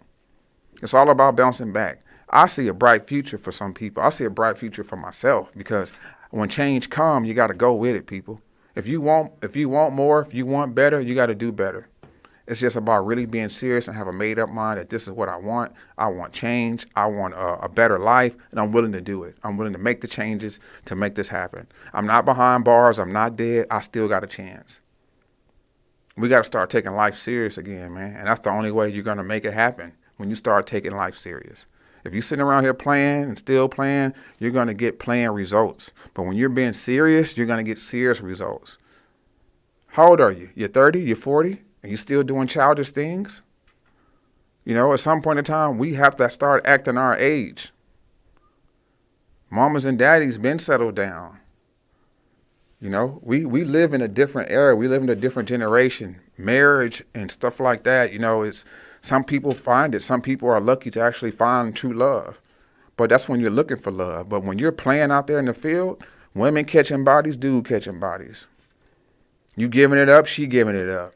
It's all about bouncing back. I see a bright future for some people. I see a bright future for myself, because when change comes, you got to go with it, people. If you want more, if you want better, you got to do better. It's just about really being serious and have a made-up mind that this is what I want. I want change. I want a better life, and I'm willing to do it. I'm willing to make the changes to make this happen. I'm not behind bars. I'm not dead. I still got a chance. We got to start taking life serious again, man, and that's the only way you're going to make it happen, when you start taking life serious. If you're sitting around here playing and still playing, you're going to get playing results. But when you're being serious, you're going to get serious results. How old are you? You're 30? You're 40? And you still doing childish things? You know, at some point in time, we have to start acting our age. Mamas and daddies been settled down. You know, we live in a different era. We live in a different generation. Marriage and stuff like that, you know, it's some people find it. Some people are lucky to actually find true love. But that's when you're looking for love. But when you're playing out there in the field, women catching bodies, dude catching bodies. You giving it up, she giving it up.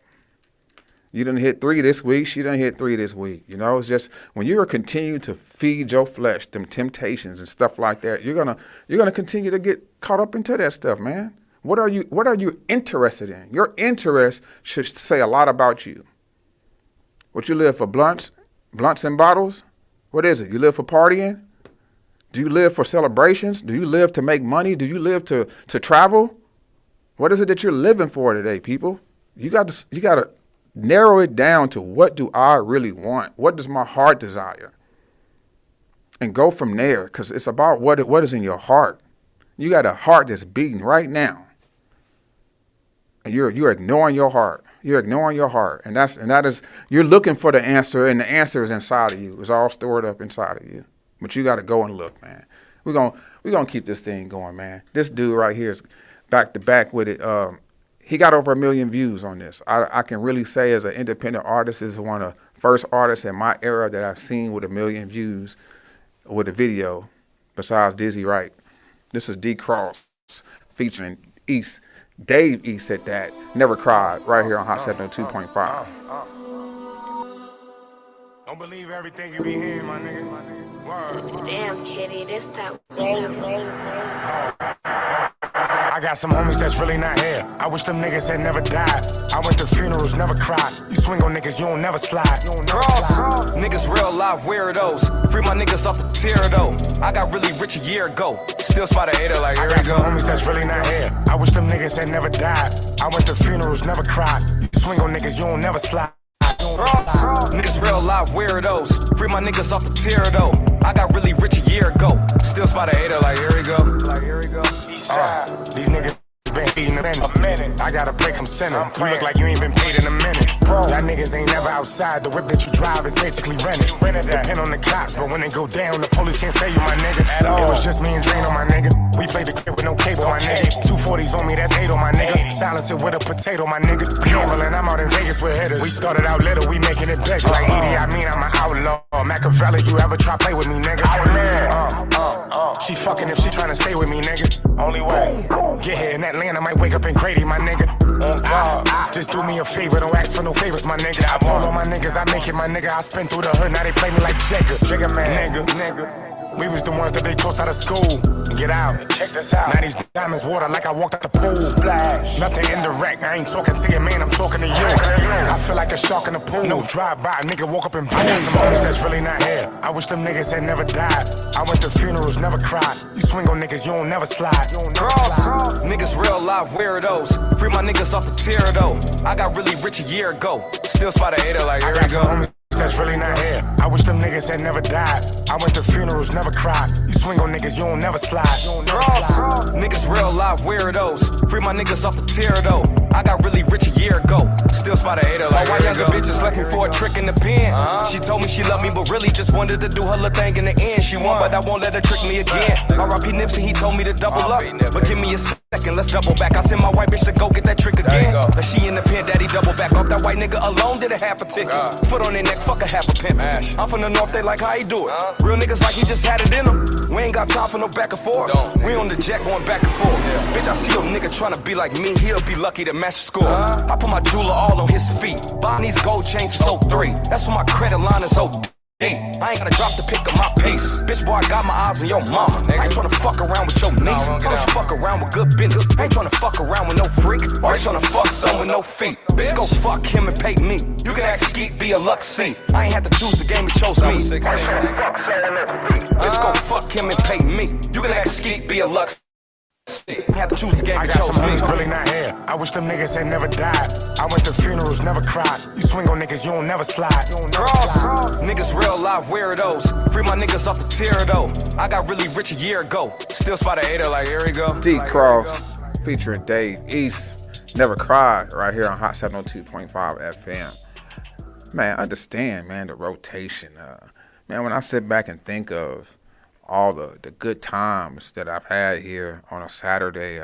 You done hit 3 this week, she done hit 3 this week. You know, it's just when you're continuing to feed your flesh, them temptations and stuff like that, you're gonna continue to get caught up into that stuff, man. What are you interested in? Your interest should say a lot about you. What you live for, blunts and bottles? What is it? You live for partying? Do you live for celebrations? Do you live to make money? Do you live to travel? What is it that you're living for today, people? You got to narrow it down to, what do I really want? What does my heart desire? And go from there, because it's about what is in your heart. You got a heart that's beating right now. And you're ignoring your heart. You're ignoring your heart. And that is you're looking for the answer, and the answer is inside of you. It's all stored up inside of you. But you got to go and look, man. We're gonna keep this thing going, man. This dude right here is back to back with it. He got over 1 million views on this. I can really say, as an independent artist, this is one of the first artists in my era that I've seen with 1 million views with a video, besides Dizzy Wright. This is D Cross featuring East, Dave East at that. Never Cried, right here on Hot 702.5. Don't believe everything you be hearing, my nigga. Word. Damn, Kitty, this that way. I got some homies that's really not here. I wish them niggas had never died. I went to funerals, never cried. You swing on niggas, you don't never slide. Cross, niggas real life weirdos. Free my niggas off the tier though. I got really rich a year ago. Still spot a hater like here we go. I got some homies that's really not here. I wish them niggas had never died. I went to funerals, never cried. You swing on niggas, you don't never slide. Cross, niggas real life weirdos. Free my niggas off the tier though. I got really rich a year ago. Still spot a hater like here we go. These niggas been eating a minute. I gotta break them center. You look like you ain't been paid in a minute. Y'all niggas ain't never outside. The whip that you drive is basically rented. Depend on the cops, but when they go down, the police can't say you my nigga. It was just me and Drain on my nigga. We played the crib with no cable, my nigga. 240s on me, that's 8 on my nigga. Silence it with a potato, my nigga. Gambling, I'm out in Vegas with hitters. We started out little, we making it big. Like Edie, I mean I'm an outlaw. Machiavelli, you ever try play with me, nigga? She fucking if she tryna stay with me, nigga. Only way. Get here in Atlanta, might wake up in Grady, my nigga. Just do me a favor, don't ask for no favors, my nigga. I told all my niggas, I make it, my nigga. I spin through the hood, now they play me like Jigga. Man, nigga. We was the ones that they tossed out of school. Get out. Check this out. Now these diamonds water like I walked out the pool. Splash. Nothing indirect. I ain't talking to your man, I'm talking to you. I feel like a shark in the pool. No drive-by, nigga woke up and I got some homies that's really not here. I wish them niggas had never died. I went to funerals, never cried. You swing on niggas, you don't never slide. Cross, niggas real life weirdos. Free my niggas off the tier though. I got really rich a year ago. Still spot a hater like here we go. That's really not here. I wish them niggas had never died. I went to funerals, never cried. You swing on niggas, you don't never slide. Cross, niggas real life weirdos. Free my niggas off the tier though. I got really rich a year ago. Still spot a hater like why younger bitches left me for a trick in the pen. She told me she loved me, but really just wanted to do her little thing in the end. She won, but I won't let her trick me again. R.I.P. Nipsey, he told me to double up, but give me a second second, let's double back. I send my white bitch to go get that trick again. Now she in the pen, daddy double back. Off that white nigga alone, did a half a ticket. Foot on their neck, fuck a half a pimp. I'm from the north, they like how he do it. Real niggas like he just had it in him. We ain't got time for no back and forth. We on the jet going back and forth. Bitch, I see a nigga tryna be like me, he'll be lucky to match the score. I put my jeweler all on his feet. Buying these gold chains is 03. That's why my credit line is so I ain't gotta drop the pick of my pace. Bitch, boy, I got my eyes on your mama. I ain't tryna fuck around with your niece. I just fuck around with good business. I ain't tryna fuck around with no freak. Or I ain't tryna fuck someone with no feet. Bitch, go fuck him and pay me. You can ask Skeet, be a luck seat. I ain't had to choose the game, it chose me. Bitch, go fuck him and pay me. You can ask Skeet, be a luck seat. Had to choose the game, I got some homies really not here. I wish them niggas had never died. I went to funerals, never cried. You swing on niggas, you don't never slide. Cross, niggas real life weirdos. Free my niggas off the tier though. I got really rich a year ago. Still spot a hater like, here we go. D Cross featuring Dave East, Never Cried, right here on Hot 702.5 FM. Man, understand, man, the rotation. Man, when I sit back and think of all the good times that I've had here on a Saturday,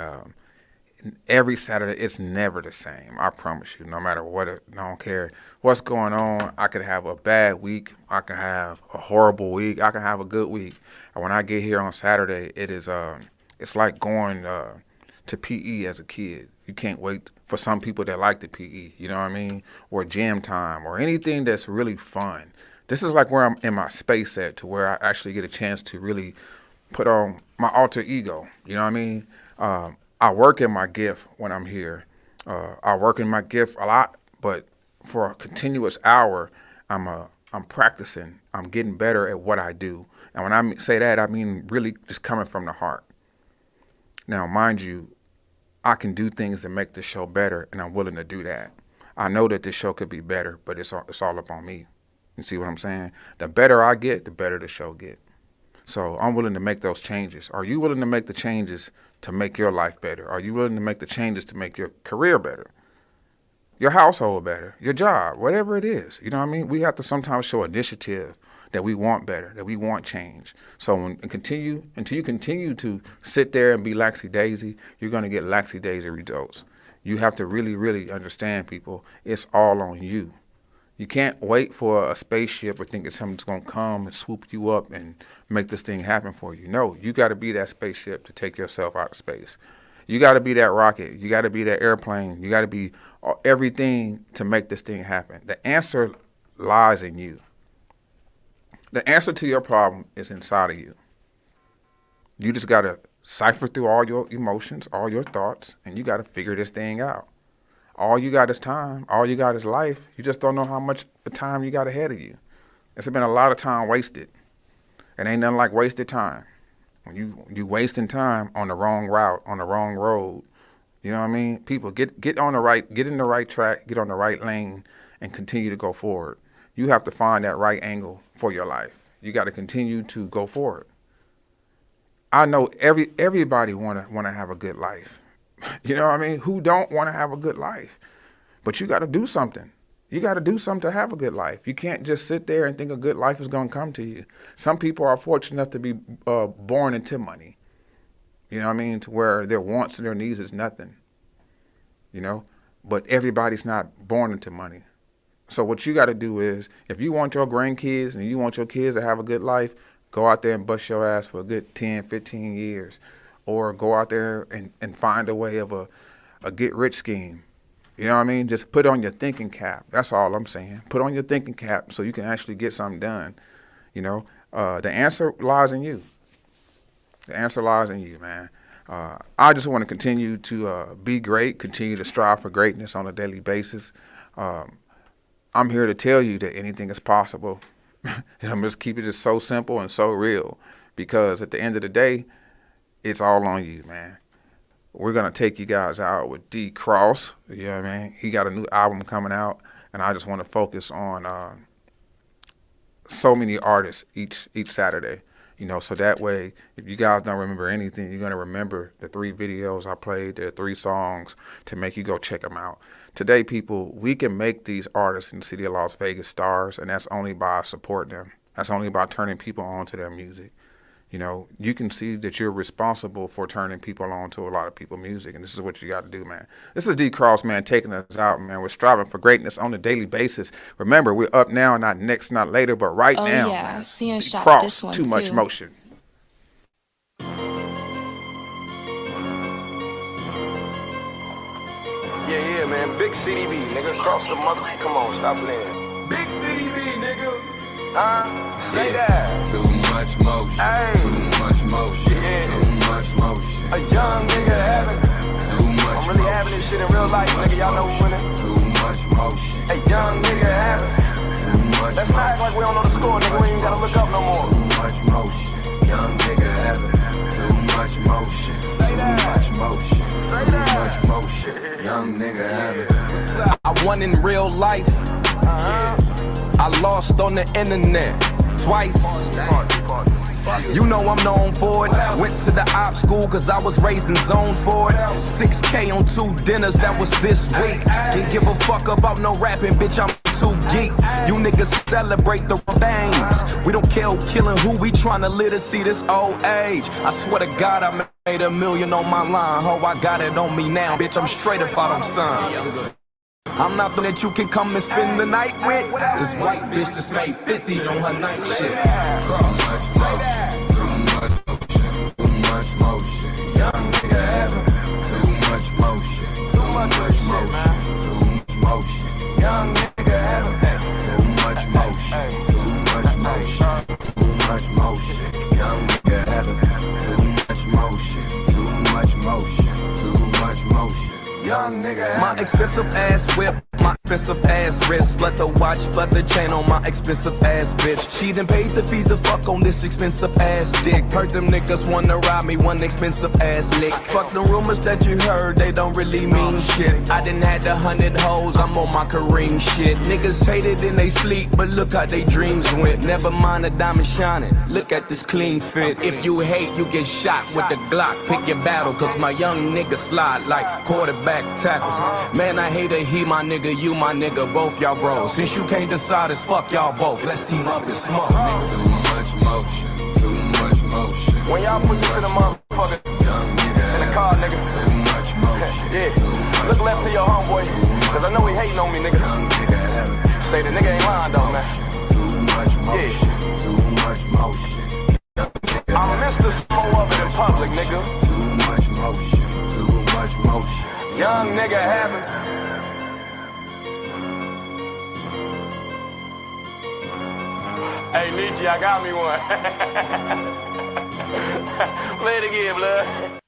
every Saturday, it's never the same. I promise you, no matter what, I don't care what's going on. I could have a bad week. I can have a horrible week. I can have a good week. And when I get here on Saturday, it's like going to PE as a kid. You can't wait for some people that like the PE, you know what I mean? Or gym time or anything that's really fun. This is like where I'm in my space at, to where I actually get a chance to really put on my alter ego. You know what I mean? I work in my gift when I'm here. I work in my gift a lot, but for a continuous hour, I'm practicing. I'm getting better at what I do. And when I say that, I mean really just coming from the heart. Now, mind you, I can do things that make the show better, and I'm willing to do that. I know that this show could be better, but it's all up on me. You see what I'm saying? The better I get, the better the show get. So I'm willing to make those changes. Are you willing to make the changes to make your life better? Are you willing to make the changes to make your career better? Your household better? Your job? Whatever it is. You know what I mean? We have to sometimes show initiative that we want better, that we want change. So until you continue to sit there and be laxy-daisy, you're going to get laxy-daisy results. You have to really, really understand, people, it's all on you. You can't wait for a spaceship or thinking something's going to come and swoop you up and make this thing happen for you. No, you got to be that spaceship to take yourself out of space. You got to be that rocket. You got to be that airplane. You got to be everything to make this thing happen. The answer lies in you. The answer to your problem is inside of you. You just got to cipher through all your emotions, all your thoughts, and you got to figure this thing out. All you got is time. All you got is life. You just don't know how much time you got ahead of you. There's been a lot of time wasted. It ain't nothing like wasted time. When you wasting time on the wrong route, on the wrong road, you know what I mean? People, get in the right track, get on the right lane, and continue to go forward. You have to find that right angle for your life. You got to continue to go forward. I know everybody wanna have a good life. You know what I mean? Who don't want to have a good life? But you got to do something. You got to do something to have a good life. You can't just sit there and think a good life is going to come to you. Some people are fortunate enough to be born into money. You know what I mean? To where their wants and their needs is nothing. You know? But everybody's not born into money. So what you got to do is, if you want your grandkids and you want your kids to have a good life, go out there and bust your ass for a good 10, 15 years. Or go out there and find a way of a get-rich scheme. You know what I mean? Just put on your thinking cap. That's all I'm saying. Put on your thinking cap so you can actually get something done. You know, the answer lies in you. The answer lies in you, man. I just want to continue to be great, continue to strive for greatness on a daily basis. I'm here to tell you that anything is possible. I'm just keep it just so simple and so real, because at the end of the day, it's all on you, man. We're going to take you guys out with D Cross. You know what I mean? He got a new album coming out, and I just want to focus on so many artists each Saturday. You know, so that way, if you guys don't remember anything, you're going to remember the 3 videos I played, the 3 songs to make you go check them out. Today, people, we can make these artists in the city of Las Vegas stars, and that's only by supporting them. That's only by turning people on to their music. you know, you can see that you're responsible for turning people on to a lot of people's music, and this is what you got to do, man. This is D. Cross, man, taking us out, man. We're striving for greatness on a daily basis. Remember, we're up now, not next, not later, but right now. Oh yeah, Sia shot Cross, this one too much motion. Yeah, man. Big CDB, nigga. Cross the mother. Come on, stop playing. Big CDB, nigga. Say that. Too much motion. Hey. Too much motion. Yeah. Too much motion. A young nigga having. Too much I'm really having this shit in real life, nigga. Y'all know who winning. Too much motion. A young nigga having. Too much Let's not act like we don't know the score, nigga. We ain't gotta look up no more. Too much motion. Young nigga having. Too much motion. Too much motion. Too much motion. Young nigga having. I won in real life. I lost on the internet twice. You know I'm known for it. Went to the op school cause I was raised in zone for it. 6K on 2 dinners, that was this week. Can't give a fuck about no rapping, bitch, I'm too geek. You niggas celebrate the things. We don't care who killing who, we tryna live to see this old age. I swear to God I made $1 million on my line. Ho, I got it on me now, bitch, I'm straight if I don't sign. I'm not the that you can come and spend the night with. This white bitch just made 50 on her night shit. Too much motion. Too much motion. Young nigga having. Too much motion. Too much motion. Too much motion. Young nigga having. Too much motion. Too much motion. Too much motion. Young nigga having. Too much motion. Too much motion. Too much motion. Young nigga having. My expensive ass whip. My expensive ass wrist, flood the watch, flood the chain on my expensive ass bitch. She done paid to feed the fuck on this expensive ass dick. Heard them niggas wanna rob me one expensive ass lick. Fuck the rumors that you heard, they don't really mean shit. I done had 100 hoes, I'm on my Kareem shit. Niggas hated in they sleep, but look how they dreams went. Never mind the diamond shining, look at this clean fit. If you hate, you get shot with the Glock. Pick your battle, cause my young niggas slide like quarterback tackles. Man, I hate to hear my nigga, you my nigga, both y'all bros. Since you can't decide, it's fuck y'all both. Let's team up and smoke, nigga. Too much motion. Too much motion. When y'all put you to the motherfucker Young nigga in the car, nigga. Too much motion. Yeah, look left to your homeboy, cause I know he hating on me, nigga. Young nigga having. Say the nigga ain't lying though, man. Too much motion. Too much motion. I miss the slow of it in public, nigga. Too much motion. Too much motion. Young nigga having. Hey, Nietzsche, I got me one. Play it again, blood.